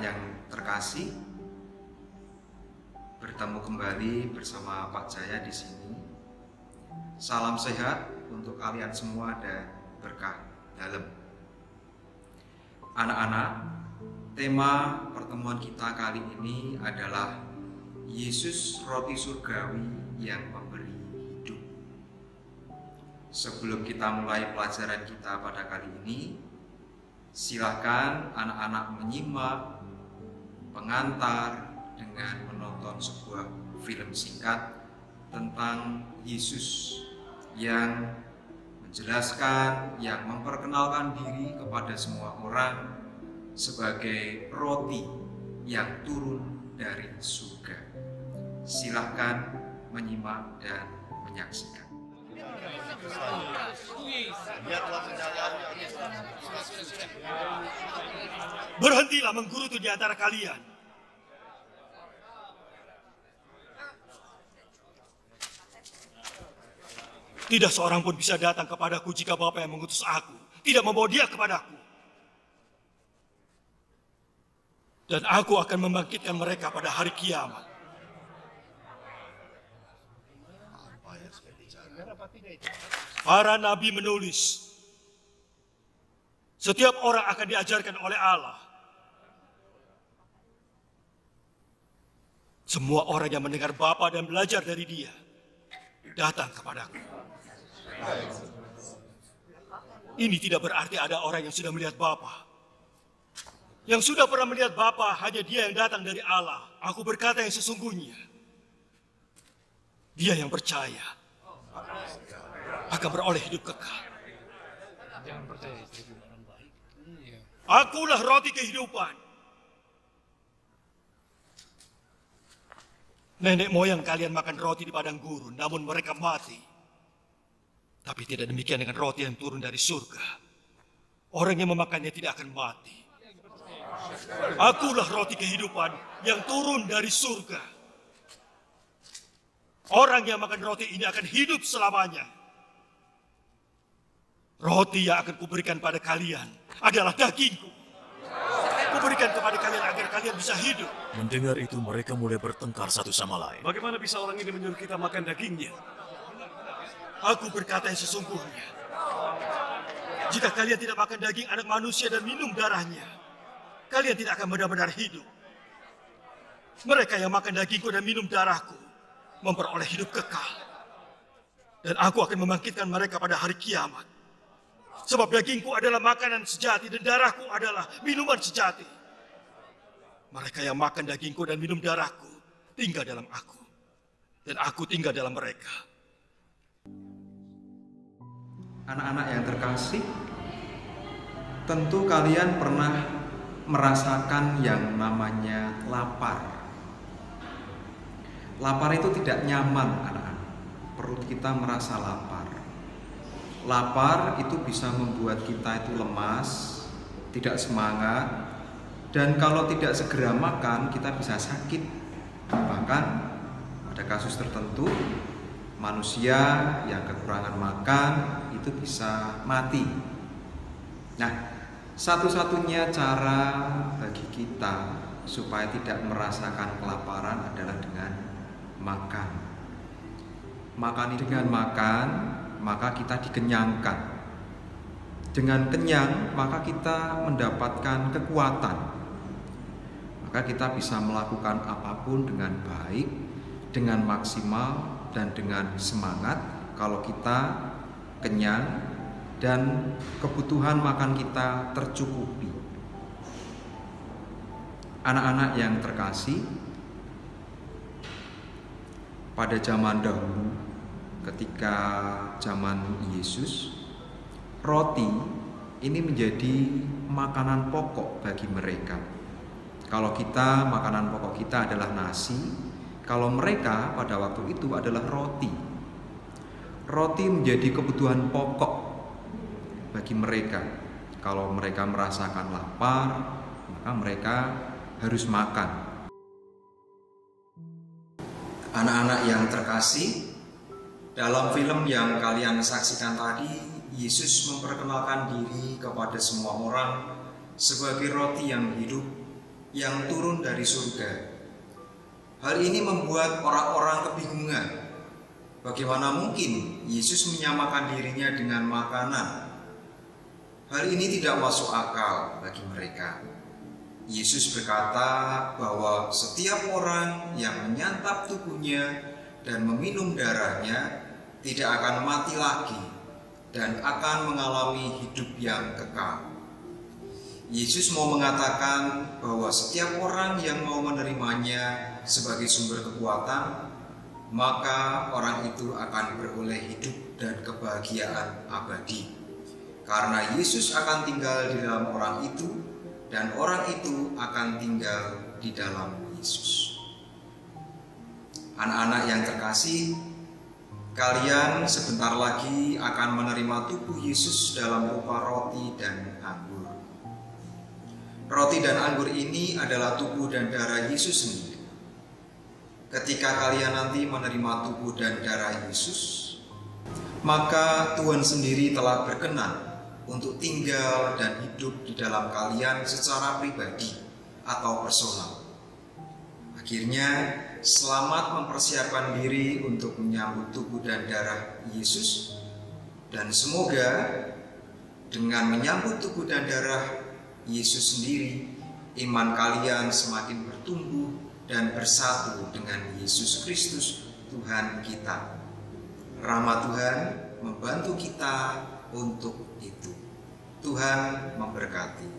yang terkasih, bertemu kembali bersama Pak Jaya di sini. Salam sehat untuk kalian semua dan berkah dalam. Anak-anak, tema pertemuan kita kali ini adalah Yesus roti surgawi yang memberi hidup. Sebelum kita mulai pelajaran kita pada kali ini, silakan anak-anak menyimak pengantar dengan menonton sebuah film singkat tentang Yesus yang menjelaskan, yang memperkenalkan diri kepada semua orang sebagai roti yang turun dari surga. Silahkan menyimak dan menyaksikan. Berhentilah menggerutu di antara kalian. Tidak seorang pun bisa datang kepadaku jika Bapa yang mengutus aku tidak membawa dia kepadaku. Dan aku akan membangkitkan mereka pada hari kiamat. Para nabi menulis, setiap orang akan diajarkan oleh Allah. Semua orang yang mendengar Bapa dan belajar dari dia, datang kepadaku. Ini tidak berarti ada orang yang sudah melihat Bapa. Yang sudah pernah melihat Bapa hanya dia yang datang dari Allah. Aku berkata yang sesungguhnya. Dia yang percaya akan beroleh hidup kekal. Akulah roti kehidupan. Nenek moyang kalian makan roti di padang gurun, namun mereka mati. Tapi tidak demikian dengan roti yang turun dari surga. Orang yang memakannya tidak akan mati. Akulah roti kehidupan yang turun dari surga. Orang yang makan roti ini akan hidup selamanya. Roti yang akan kuberikan pada kalian adalah dagingku. Kuberikan kepada kalian agar kalian bisa hidup. Mendengar itu mereka mulai bertengkar satu sama lain. Bagaimana bisa orang ini menyuruh kita makan dagingnya? Aku berkata yang sesungguhnya. Jika kalian tidak makan daging anak manusia dan minum darahnya, kalian tidak akan benar-benar hidup. Mereka yang makan dagingku dan minum darahku memperoleh hidup kekal. Dan aku akan membangkitkan mereka pada hari kiamat. Sebab dagingku adalah makanan sejati dan darahku adalah minuman sejati. Mereka yang makan dagingku dan minum darahku tinggal dalam aku. Dan aku tinggal dalam mereka. Anak-anak yang terkasih, tentu kalian pernah merasakan yang namanya lapar. Lapar itu tidak nyaman, anak-anak. Perut kita merasa lapar. Lapar itu bisa membuat kita itu lemas, tidak semangat, dan kalau tidak segera makan, kita bisa sakit. Bahkan pada kasus tertentu, manusia yang kekurangan makan itu bisa mati. Nah, satu-satunya cara bagi kita supaya tidak merasakan kelaparan adalah dengan makan. Dengan makan, maka kita dikenyangkan. Dengan kenyang, maka kita mendapatkan kekuatan. Maka kita bisa melakukan apapun dengan baik, dengan maksimal, dan dengan semangat kalau kita kenyang dan kebutuhan makan kita tercukupi. Anak-anak yang terkasih, pada zaman dahulu ketika zaman Yesus, roti ini menjadi makanan pokok bagi mereka. Kalau kita, makanan pokok kita adalah nasi, kalau mereka pada waktu itu adalah roti. Roti menjadi kebutuhan pokok bagi mereka. Kalau mereka merasakan lapar, maka mereka harus makan. Anak-anak yang terkasih, dalam film yang kalian saksikan tadi, Yesus memperkenalkan diri kepada semua orang sebagai roti yang hidup yang turun dari surga. Hal ini membuat orang-orang kebingungan. Bagaimana mungkin Yesus menyamakan dirinya dengan makanan? Hal ini tidak masuk akal bagi mereka. Yesus berkata bahwa setiap orang yang menyantap tubuhnya dan meminum darahnya tidak akan mati lagi dan akan mengalami hidup yang kekal. Yesus mau mengatakan bahwa setiap orang yang mau menerimanya sebagai sumber kekuatan, maka orang itu akan beroleh hidup dan kebahagiaan abadi. Karena Yesus akan tinggal di dalam orang itu, dan orang itu akan tinggal di dalam Yesus. Anak-anak yang terkasih, kalian sebentar lagi akan menerima tubuh Yesus dalam rupa roti dan anggur. Roti dan anggur ini adalah tubuh dan darah Yesus sendiri. Ketika kalian nanti menerima tubuh dan darah Yesus, maka Tuhan sendiri telah berkenan untuk tinggal dan hidup di dalam kalian secara pribadi atau personal. Akhirnya, selamat mempersiapkan diri untuk menyambut tubuh dan darah Yesus, dan semoga dengan menyambut tubuh dan darah Yesus sendiri, iman kalian semakin bertumbuh dan bersatu dengan Yesus Kristus Tuhan kita. Rahmat Tuhan membantu kita untuk itu. Tuhan memberkati.